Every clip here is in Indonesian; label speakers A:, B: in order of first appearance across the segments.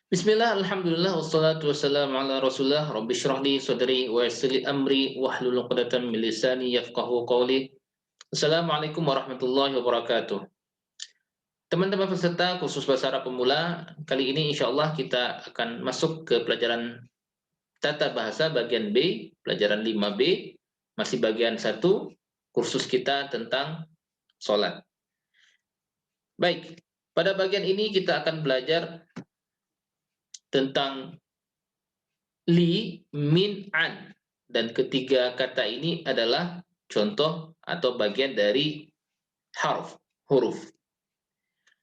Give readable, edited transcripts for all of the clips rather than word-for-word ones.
A: Bismillah, alhamdulillah, wassalatu wassalamu ala rasulillah, rabbi syrah li sadri wa yassir li amri wahlul 'uqdatam min lisani yafqahu qawli. Assalamualaikum warahmatullahi wabarakatuh. Teman-teman peserta khusus bahasa Arab pemula, kali ini insya Allah kita akan masuk ke pelajaran tata bahasa bagian B, pelajaran 5B, masih bagian 1, kursus kita tentang sholat. Baik, pada bagian ini kita akan belajar tentang li, min, an. Dan ketiga kata ini adalah contoh atau bagian dari huruf.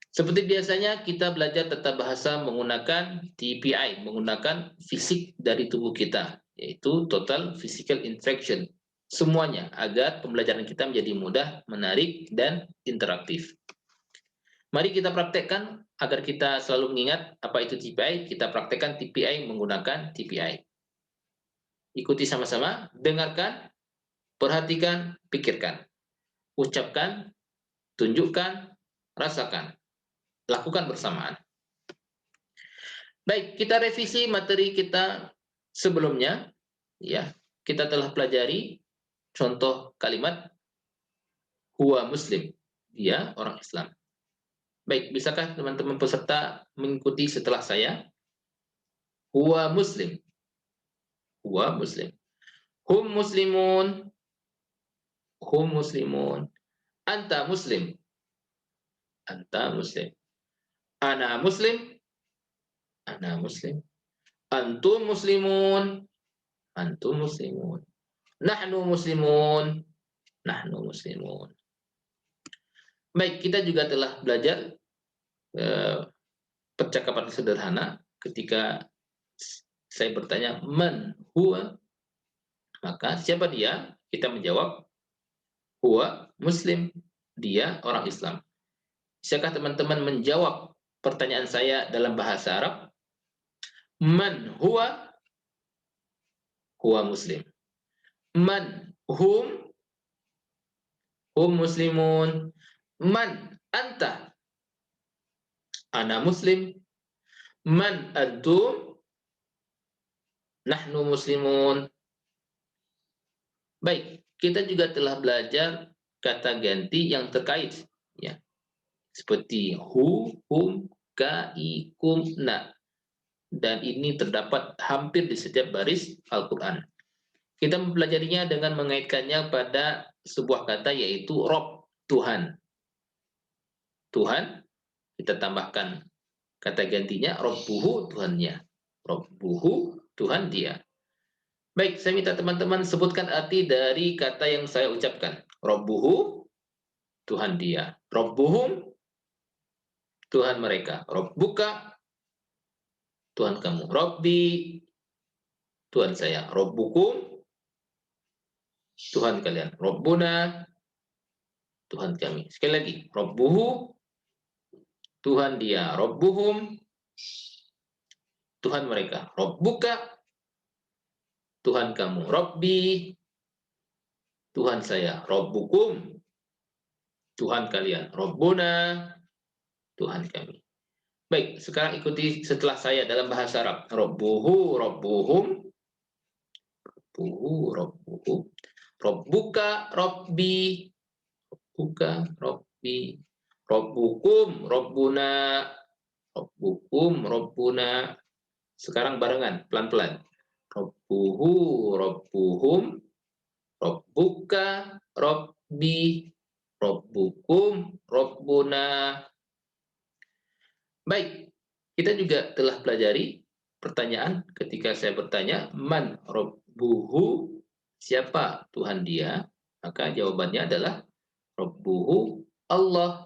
A: Seperti biasanya kita belajar tata bahasa menggunakan TPI, menggunakan fisik dari tubuh kita, yaitu Total Physical Interaction. Semuanya agar pembelajaran kita menjadi mudah, menarik, dan interaktif. Mari kita praktekkan agar kita selalu mengingat apa itu TPI, kita praktekkan TPI menggunakan TPI. Ikuti sama-sama, dengarkan, perhatikan, pikirkan. Ucapkan, tunjukkan, rasakan. Lakukan bersamaan. Baik, kita revisi materi kita sebelumnya. Ya, kita telah pelajari contoh kalimat huwa muslim. Dia orang Islam. Baik, bisakah teman-teman peserta mengikuti setelah saya? Huwa muslim. Huwa muslim. Hum muslimun. Hum muslimun. Anta muslim. Anta muslim. Ana muslim. Ana muslim. Antum muslimun. Antum muslimun. Nahnu muslimun. Nahnu muslimun. Baik, kita juga telah belajar percakapan sederhana ketika saya bertanya man huwa, maka siapa dia? Kita menjawab huwa muslim, dia orang Islam. Bisakah teman-teman menjawab pertanyaan saya dalam bahasa Arab? Man huwa? Huwa muslim. Man hum? Hum muslimun. Man anta? Ana muslim. Man antum? Nahnu muslimun. Baik, kita juga telah belajar kata ganti yang terkait, ya, seperti hu, hum, ka, i, kum, na. Dan ini terdapat hampir di setiap baris Al-Quran. Kita mempelajarinya dengan mengaitkannya pada sebuah kata yaitu Rob, Tuhan. Tuhan, kita tambahkan kata gantinya Robbuhu, Tuhannya. Robbuhu, Tuhan dia. Baik, saya minta teman-teman sebutkan arti dari kata yang saya ucapkan. Robbuhu, Tuhan dia. Robbuhum, Tuhan mereka. Robbuka, Tuhan kamu. Robbi, Tuhan saya. Robbukum, Tuhan kalian. Robbuna, Tuhan kami. Sekali lagi. Robbuhu, Tuhan dia. Robbuhum, Tuhan mereka. Robbuka, Tuhan kamu. Robbi, Tuhan saya. Robbukum, Tuhan kalian. Robbuna, Tuhan kami. Baik, sekarang ikuti setelah saya dalam bahasa Arab. Robbuhu, Robbuhum, Robbuhu, Robbuhum, Robbuka, Robbi, Robbuka, Robbi, Robbukum, Robbuna, Robbukum, Robbuna. Sekarang barengan, pelan-pelan. Robbuhu, Robbuhum, Robbuka, Robbi, Robbukum, Robbuna. Baik, kita juga telah pelajari pertanyaan ketika saya bertanya, man Robbuhu, siapa Tuhan dia? Maka jawabannya adalah Robbuhu Allah.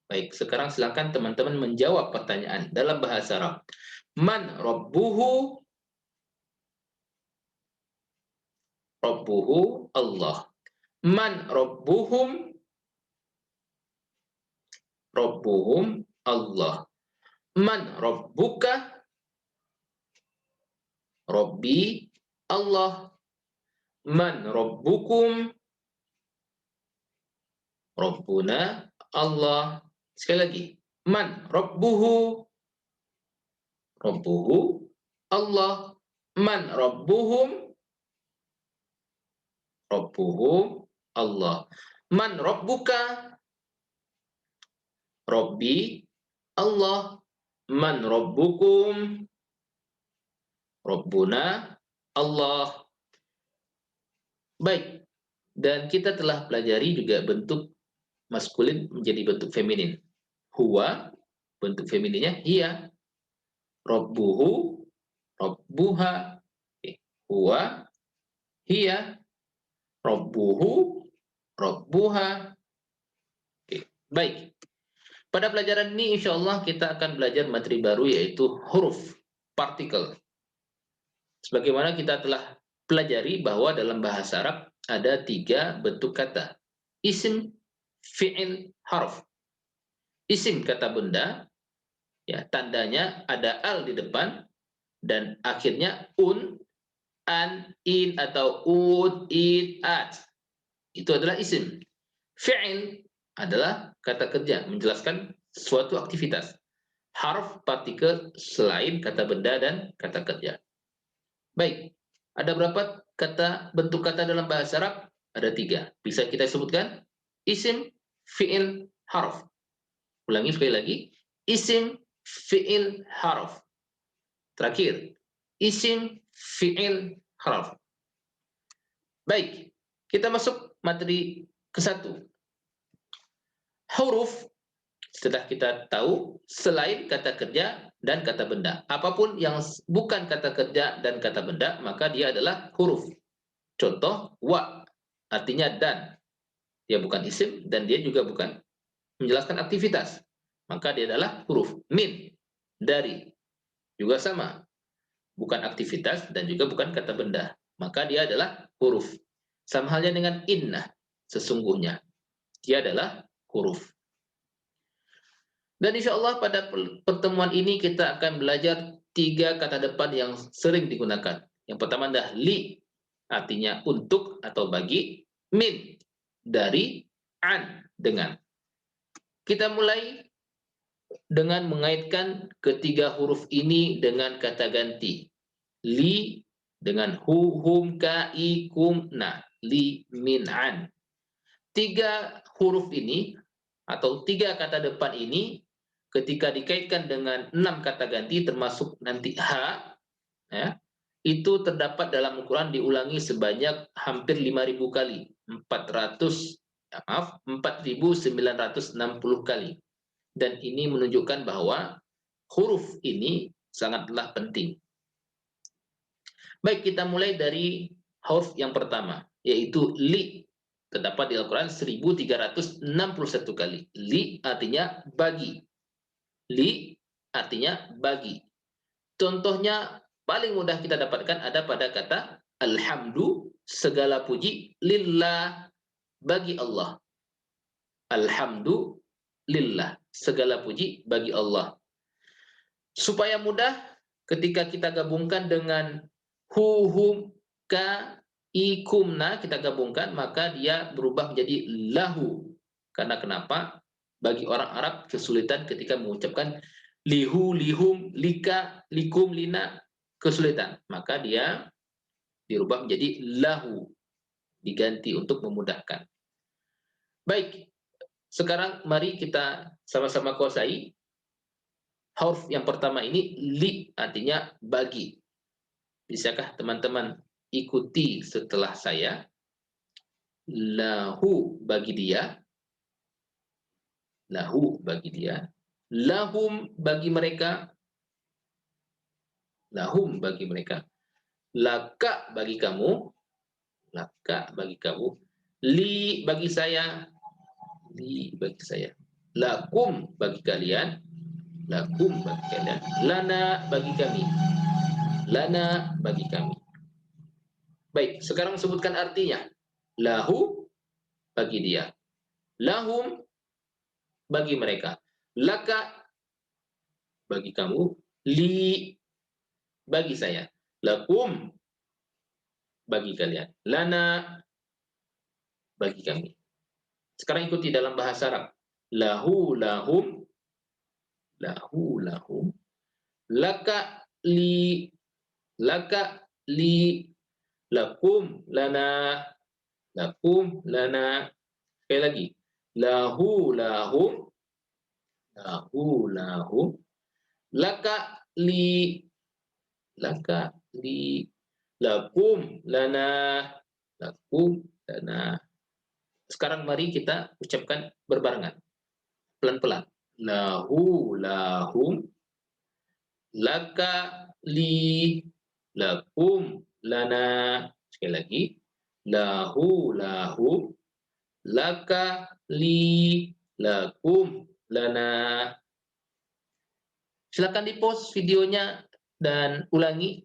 A: Baik, sekarang silakan teman-teman menjawab pertanyaan dalam bahasa Arab. Man Robbuhu? Robbuhu Allah. Man Robbuhum? Robbuhum Allah. Man Robbuka? Robbi Allah. Man Robbukum? Rabbuna Allah. Sekali lagi. Man Rabbuhu? Rabbuhu Allah. Man rabbuhum? Rabbuhum Allah. Man rabbuka? Rabbi Allah. Man rabbukum? Rabbuna Allah. Baik, dan kita telah pelajari juga bentuk maskulin menjadi bentuk feminin. Huwa, bentuk femininnya hiya. Rabbuhu, rabbuha. Oke. Huwa, hiya, rabbuhu, rabbuha. Oke. Baik. Pada pelajaran ini insya Allah kita akan belajar materi baru yaitu huruf, partikel. Sebagaimana kita telah pelajari bahwa dalam bahasa Arab ada 3 bentuk kata. Isim, fi'il, harf. Isim kata benda, ya tandanya ada al di depan dan akhirnya an, in atau ud, id, at. Itu adalah isim. Fi'il adalah kata kerja menjelaskan suatu aktivitas. Harf partikel selain kata benda dan kata kerja. Baik, ada berapa bentuk kata dalam bahasa Arab? Ada 3. Bisa kita sebutkan? Isim, fi'il, harf. Ulangi sekali lagi. Isim, fi'il, harf. Terakhir, isim, fi'il, harf. Baik, kita masuk materi ke-1. Huruf, setelah kita tahu, selain kata kerja dan kata benda. Apapun yang bukan kata kerja dan kata benda, maka dia adalah huruf. Contoh, wa, artinya dan. Dia bukan isim dan dia juga bukan menjelaskan aktivitas. Maka dia adalah huruf. Min, dari, juga sama. Bukan aktivitas dan juga bukan kata benda. Maka dia adalah huruf. Sama halnya dengan inna, sesungguhnya. Dia adalah huruf. Dan insya Allah pada pertemuan ini kita akan belajar 3 kata depan yang sering digunakan. Yang pertama adalah li, artinya untuk atau bagi. Min, dari. An, dengan. Kita mulai dengan mengaitkan ketiga huruf ini dengan kata ganti. Li dengan hu, hum, ka, i, kum, na. Li, min, an. 3 huruf ini atau 3 kata depan ini ketika dikaitkan dengan 6 kata ganti termasuk nanti ha, ya, itu terdapat dalam Al-Quran diulangi sebanyak hampir 5.000 kali. 4.960 kali. Dan ini menunjukkan bahwa huruf ini sangatlah penting. Baik, kita mulai dari huruf yang pertama, yaitu li. Terdapat di Al-Quran 1.361 kali. Li artinya bagi. Li artinya bagi. Contohnya paling mudah kita dapatkan ada pada kata alhamdu, segala puji lillah, bagi Allah. Alhamdu lillah, segala puji bagi Allah. Supaya mudah ketika kita gabungkan dengan hu, hum, ka, i, kumna, kita gabungkan maka dia berubah menjadi lahu. Karena kenapa? Bagi orang Arab kesulitan ketika mengucapkan lihu, lihum, lika, likum, lina, kesulitan. Maka dia dirubah menjadi lahu, diganti untuk memudahkan. Baik, sekarang mari kita sama-sama kuasai huruf yang pertama ini, li, artinya bagi. Bisakah teman-teman ikuti setelah saya? Lahu, bagi dia. Lahu, bagi dia. Lahum, bagi mereka. Lahum, bagi mereka. Laka, bagi kamu. Laka, bagi kamu. Li, bagi saya. Li, bagi saya. Lakum, bagi kalian. Lakum, bagi kalian. Lana, bagi kami. Lana, bagi kami. Baik, sekarang sebutkan artinya. Lahu, bagi dia. Lahum, bagi mereka. Laka, bagi kamu. Li, bagi saya. Lakum, bagi kalian. Lana, bagi kami. Sekarang ikuti dalam bahasa Arab. Lahu, lahum. Lahu, lahum. laka, li, laka, li, lakum, lana, lakum, lana. Sekali lagi, lahu, lahum, lahu, lahum, laka, li, laka, li, lakum, lana, lakum, lana. Sekarang mari kita ucapkan berbarengan, pelan-pelan. Lahu, lahum, laka, li, lakum, lana. Sekali lagi, lahu, lahum, laka, li, lakum, lana. Silakan di-pause videonya dan ulangi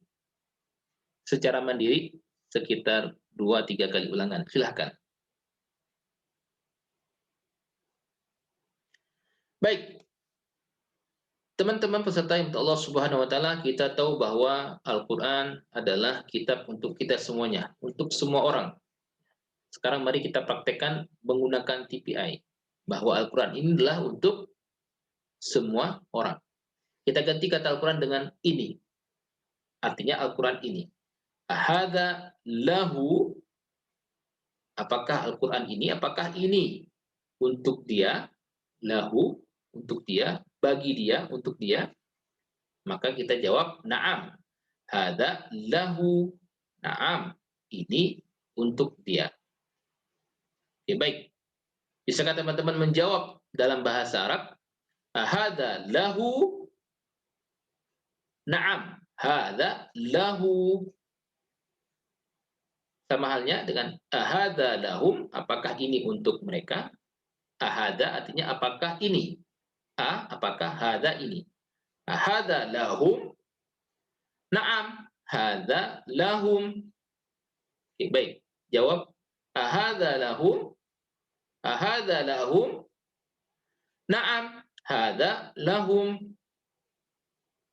A: secara mandiri sekitar 2-3 kali ulangan. Silakan. Baik, teman-teman peserta yang Allah Subhanahu wa taala, kita tahu bahwa Al-Qur'an adalah kitab untuk kita semuanya, untuk semua orang. Sekarang mari kita praktekkan menggunakan TPI, bahwa Al-Qur'an ini adalah untuk semua orang. Kita ganti kata Al-Qur'an dengan ini. Artinya Al-Qur'an ini. Ahadza lahu, apakah Al-Qur'an ini, apakah ini untuk dia, lahu, untuk dia, bagi dia, untuk dia, maka kita jawab na'am. Hadza lahu, na'am, ini untuk dia. Oke, baik. Bisakah teman-teman menjawab dalam bahasa Arab? Hadza lahu, na'am. Hadza lahu. Sama halnya dengan ahadza lahum, apakah ini untuk mereka? Ahadza artinya apakah ini? Apakah hadza ini? Ahadza lahum? Na'am, hadza lahum. Oke, baik. Jawab ahadza lahum? Ahadza lahum? Na'am, hadza lahum.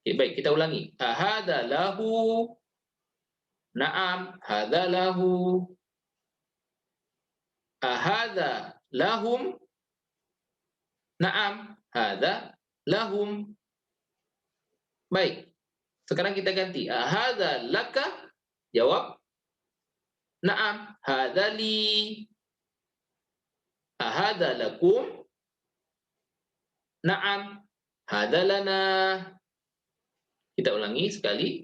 A: Oke, baik, kita ulangi. Ahadza lahu? Na'am, hadza lahu. Ahadza lahum? Na'am, hadza lahum. Baik. Sekarang kita ganti. Ahadza laka? Jawab. Na'am, hadza li. Ahadza lakum? Na'am, hadza lana. Kita ulangi sekali.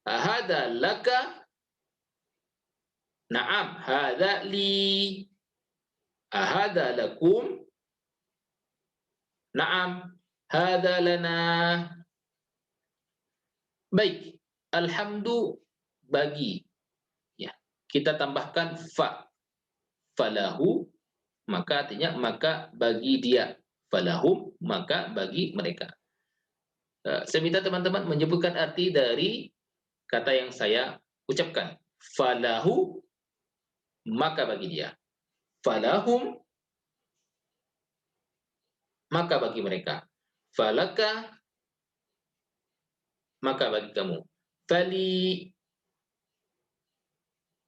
A: Ahadza laka? Na'am, hadza li. Ahadza lakum? Na'am, hadza lana. Baik, alhamdu bagi. Ya, kita tambahkan fa. Falahu, maka artinya maka bagi dia. Falahum, maka bagi mereka. Saya minta teman-teman menyebutkan arti dari kata yang saya ucapkan. Falahu, maka bagi dia. Falahum, maka bagi mereka. Falaka, maka bagi kamu. Fali,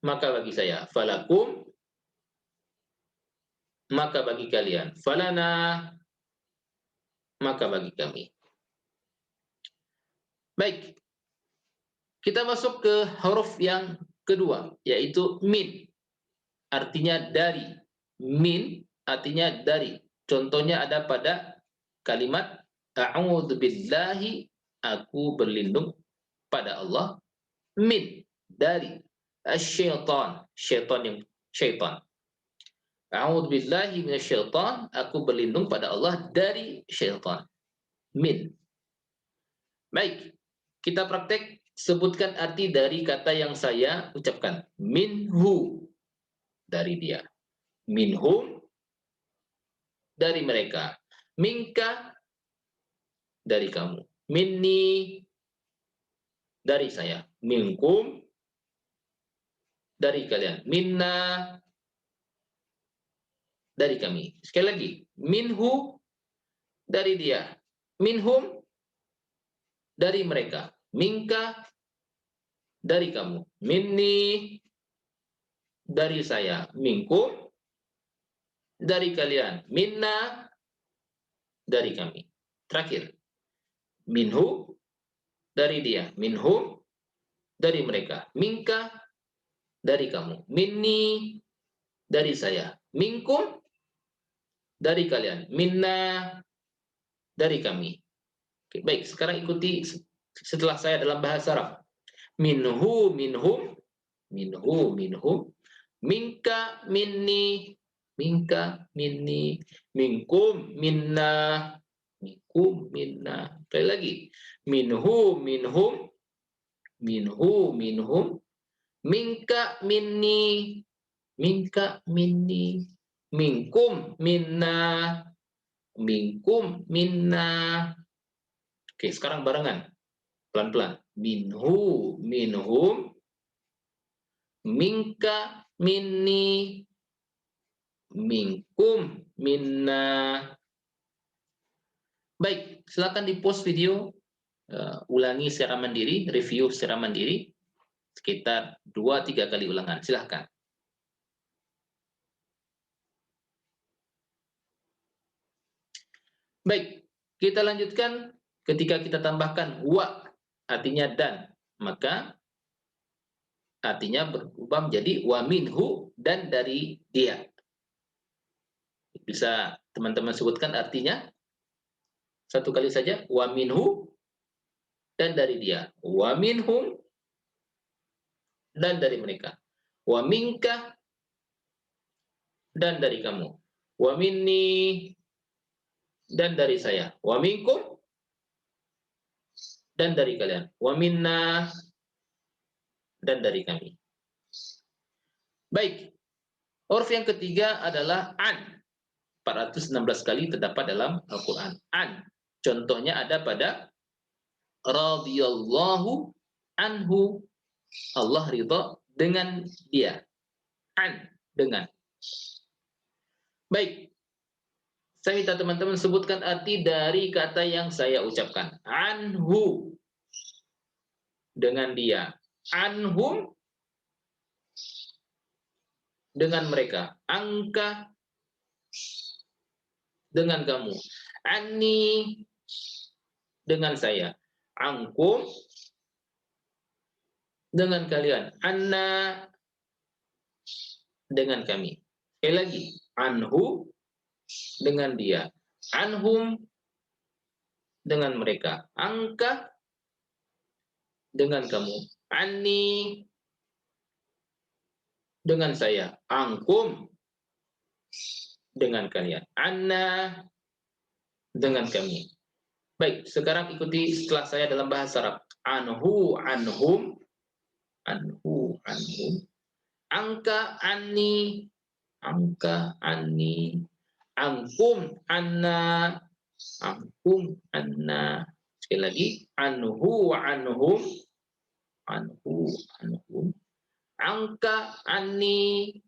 A: maka bagi saya. Falakum, maka bagi kalian. Falana, maka bagi kami. Baik, kita masuk ke huruf yang kedua, yaitu min. Artinya dari. Min artinya dari. Contohnya ada pada kalimat a'udzubillahi, aku berlindung pada Allah, min, dari, syaitan, syaitan. A'udzubillahi minasyaitan, aku berlindung pada Allah dari syaitan. Min. Baik, kita praktek sebutkan arti dari kata yang saya ucapkan. Minhu, dari dia. Minhum, dari mereka. Minka, dari kamu. Minni, dari saya. Minkum, dari kalian. Minna, dari kami. Sekali lagi. Minhu, dari dia. Minhum, dari mereka. Minka, dari kamu. Minni, dari saya. Minkum, dari kalian. Minna, dari kami. Terakhir. minhu, dari dia, minhum, dari mereka, minka, dari kamu, minni, dari saya, minkum, dari kalian, minna, dari kami. Oke, baik, sekarang ikuti setelah saya dalam bahasa Arab. Minhu, minhum, minhu, minhum, minka, minni, minka, minni, minkum, minna, minkum, minna. Sekali lagi. Minhu, minhum, minhu, minhum, minka, minni, minka, minni, minkum, minna, minkum, minna. Oke, sekarang barengan. Pelan-pelan. Minhu, minhum, minka, minni, minkum, minna. Baik, silakan di pause video, ulangi secara mandiri, review secara mandiri, sekitar 2-3 kali ulangan. Silahkan. Baik, kita lanjutkan. Ketika kita tambahkan wa, artinya dan, maka artinya berubah menjadi wa minhu, dan dari dia. Bisa teman-teman sebutkan artinya? Satu kali saja, wa minhu, dan dari dia. Wa minhum, dan dari mereka. Wa minka, dan dari kamu. Wa minni, dan dari saya. Wa minkum, dan dari kalian. Wa minna, dan dari kami. Baik, huruf yang ketiga adalah an. 416 kali terdapat dalam Al-Quran. An. Contohnya ada pada radhiyallahu anhu. Allah ridha dengan dia. An, dengan. Baik, saya minta teman-teman sebutkan arti dari kata yang saya ucapkan. Anhu, dengan dia. Anhum, dengan mereka. Angka, dengan kamu. Anni, dengan saya. Angkum, dengan kalian. Anna, dengan kami. Sekali lagi. Anhu, dengan dia. Anhum, dengan mereka. Angka, dengan kamu. Anni, dengan saya. Angkum, dengan kalian. Anna, dengan kami. Baik, sekarang ikuti setelah saya dalam bahasa Arab. Anhu, anhum, anhu, anhum. Angka, anni, angka, anni. Angkum, anna, angkum, anna. Sekali lagi. Anhu, anhum, anhu, anhum. Angka, anni,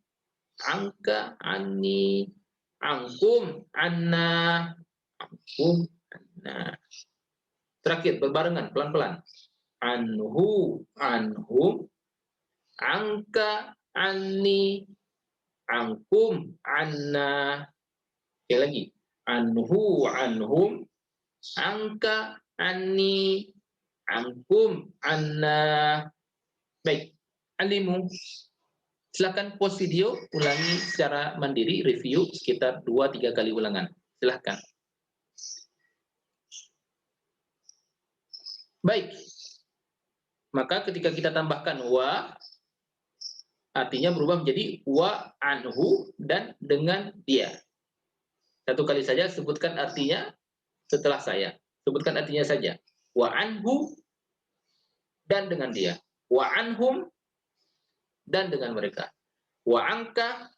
A: angka, anni. Angkum, anna, angkum, anna. Terakhir, berbarengan, pelan-pelan. Anhu, anhum, angka, anni, angkum, anna. Sekali lagi. Anhu, anhum, angka, anni, angkum, anna. Baik, Alimu, silakan pause video, ulangi secara mandiri, review sekitar 2-3 kali ulangan. Silakan. Baik, maka ketika kita tambahkan wa, artinya berubah menjadi wa anhu, dan dengan dia. Satu kali saja sebutkan artinya setelah saya. Sebutkan artinya saja. Wa anhu, dan dengan dia. Wa anhum, dan dengan mereka. Wa angka,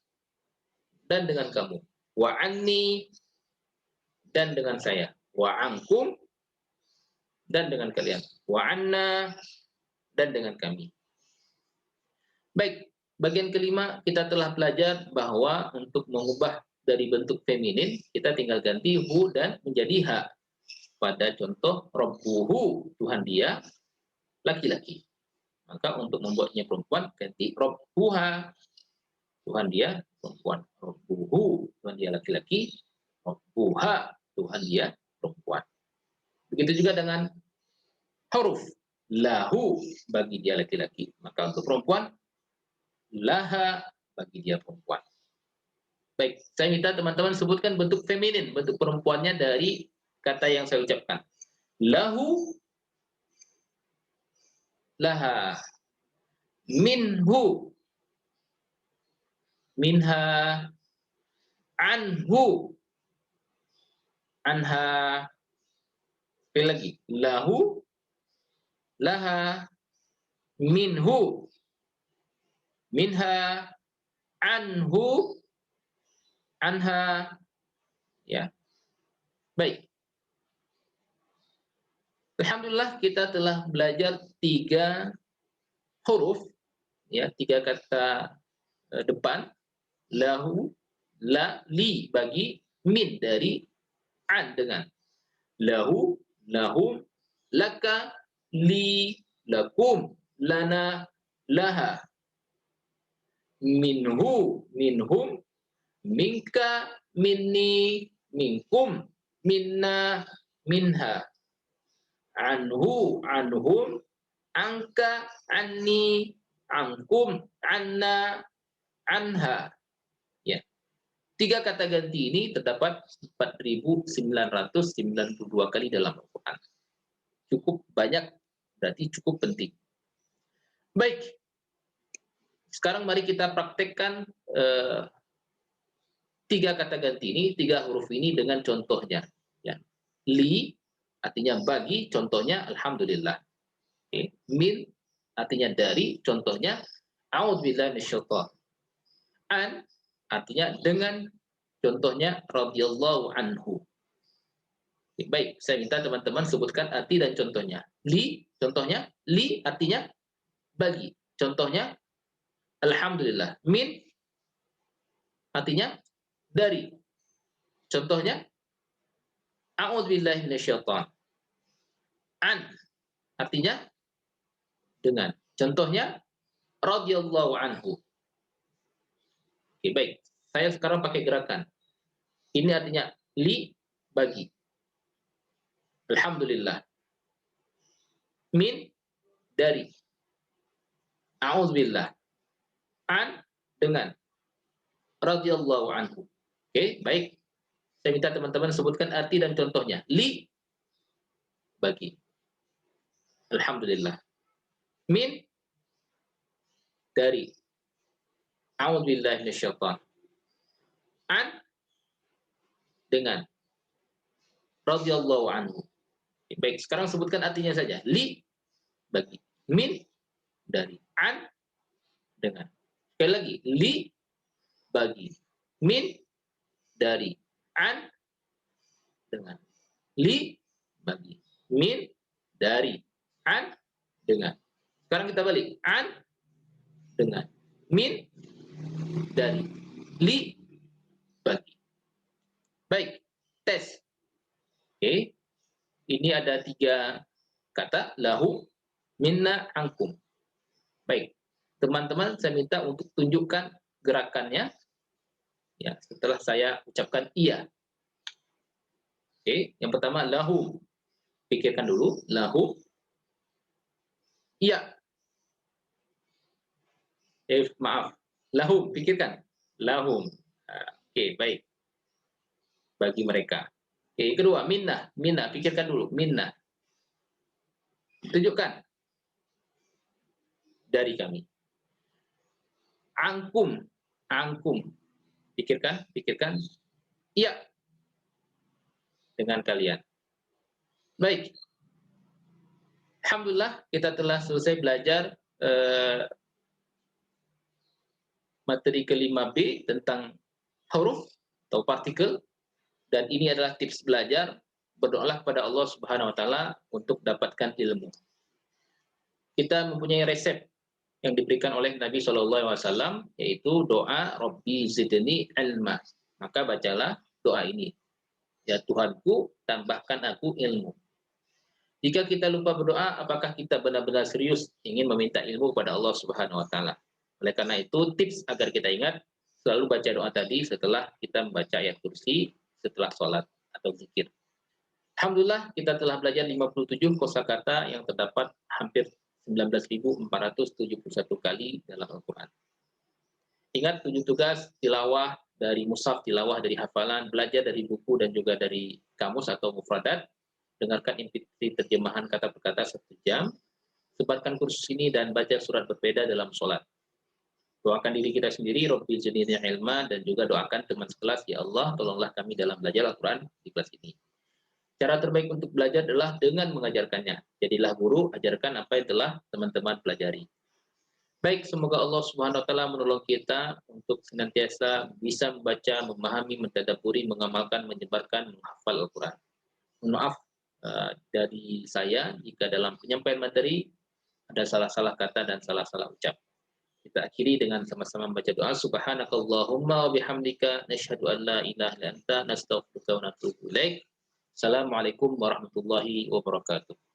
A: dan dengan kamu. Wa anni, dan dengan saya. Wa angkum, dan dengan kalian. Wa anna, dan dengan kami. Baik, bagian kelima kita telah belajar bahwa untuk mengubah dari bentuk feminin, kita tinggal ganti hu dan menjadi ha. Pada contoh, Rabbuhu, Tuhan dia, laki-laki. Maka untuk membuatnya perempuan, ganti Rabbuha, Tuhan dia perempuan. Rabbuhu, Tuhan dia laki-laki. Rabbuha, Tuhan dia perempuan. Begitu juga dengan huruf lahu bagi dia laki-laki. Maka untuk perempuan laha bagi dia perempuan. Baik, saya minta teman-teman sebutkan bentuk feminin, bentuk perempuannya dari kata yang saya ucapkan. Lahu, laha, minhu, minha, anhu, anha. Sekali lagi, lahu, laha, minhu, minha, anhu, anha. Ya, baik. Alhamdulillah kita telah belajar 3 huruf, ya, 3 kata depan, lahu, la, li bagi min dari an dengan lahu, lahum, laka, li, lakum, lana, laha, minhu, minhum, minka, minni, minkum, minna, minha, anhu, anhum, angka, anni, angkum, anna, anha. Ya. 3 kata ganti ini terdapat 4.992 kali dalam Al-Quran. Cukup banyak, berarti cukup penting. Baik, sekarang mari kita praktekkan 3 kata ganti ini, 3 huruf ini dengan contohnya. Ya. Li artinya bagi, contohnya alhamdulillah. Okay. Min artinya dari, contohnya a'udzubillahi minasyaitonir. An artinya dengan, contohnya radhiyallahu anhu. Baik, saya minta teman-teman sebutkan arti dan contohnya. Li, contohnya, li artinya bagi. Contohnya, alhamdulillah. Min artinya dari. Contohnya, a'udzubillahi minasyaitonir. An artinya dengan. Contohnya, radhiyallahu anhu. Oke, baik. Saya sekarang pakai gerakan. Ini artinya li, bagi. Alhamdulillah. Min, dari. A'udzubillah. An, dengan. Radhiyallahu anhu. Oke, baik. Saya minta teman-teman sebutkan arti dan contohnya. Li, bagi. Alhamdulillah. Min, dari. A'udzubillahi minasyaitonir. An, dengan. Radhiyallahu anhu. Baik, sekarang sebutkan artinya saja. Li, bagi. Min, dari. An, dengan. Sekali lagi. Li, bagi. Min, dari. An, dengan. Li, bagi. Min, dari. An, dengan. Sekarang kita balik. An, dengan. Min, dari. Li, bagi. Baik, tes. Oke. Ini ada 3 kata, lahu, minna, angkum. Baik, teman-teman saya minta untuk tunjukkan gerakannya ya setelah saya ucapkan iya. Oke, yang pertama lahu. Pikirkan dulu, lahu. Iya. Maaf. Lahum, pikirkan. Lahum. Oke, baik. Bagi mereka. Oke, kedua, minna. Minna, pikirkan dulu. Minna. Tunjukkan. Dari kami. Angkum. Angkum. Pikirkan, pikirkan. Iya. Dengan kalian. Baik. Alhamdulillah kita telah selesai belajar materi ke-5B tentang huruf atau partikel, dan ini adalah tips belajar. Berdoalah kepada Allah Subhanahu wa taala untuk dapatkan ilmu. Kita mempunyai resep yang diberikan oleh Nabi Shallallahu alaihi wasallam, yaitu doa Rabbi zidni ilma. Maka bacalah doa ini. Ya Tuhanku, tambahkan aku ilmu. Jika kita lupa berdoa, apakah kita benar-benar serius ingin meminta ilmu kepada Allah Subhanahu wa taala? Oleh karena itu, tips agar kita ingat, selalu baca doa tadi setelah kita membaca ayat kursi, setelah sholat atau zikir. Alhamdulillah kita telah belajar 57 kosakata yang terdapat hampir 19.471 kali dalam Al-Quran. Ingat 7 tugas tilawah dari mushaf, tilawah dari hafalan, belajar dari buku dan juga dari kamus atau mufradat, dengarkan MP3 terjemahan kata per kata 1 jam, sebarkan kursus ini dan baca surat berbeda dalam sholat. Doakan diri kita sendiri, Rabbil zidni ilma, dan juga doakan teman sekelas, ya Allah, tolonglah kami dalam belajar Al-Quran di kelas ini. Cara terbaik untuk belajar adalah dengan mengajarkannya. Jadilah guru, ajarkan apa yang telah teman-teman pelajari. Baik, semoga Allah Subhanahu wa taala menolong kita untuk senantiasa bisa membaca, memahami, mentadabburi, mengamalkan, menyebarkan, menghafal Al-Qur'an. Mohon maaf dari saya jika dalam penyampaian materi ada salah-salah kata dan salah-salah ucap. Kita akhiri dengan sama-sama membaca doa. Subhanakallahumma wa bihamdika nasyhadu an la ilaha illa anta nastaghfiruka wa natubu ilaik. Assalamualaikum warahmatullahi wabarakatuh.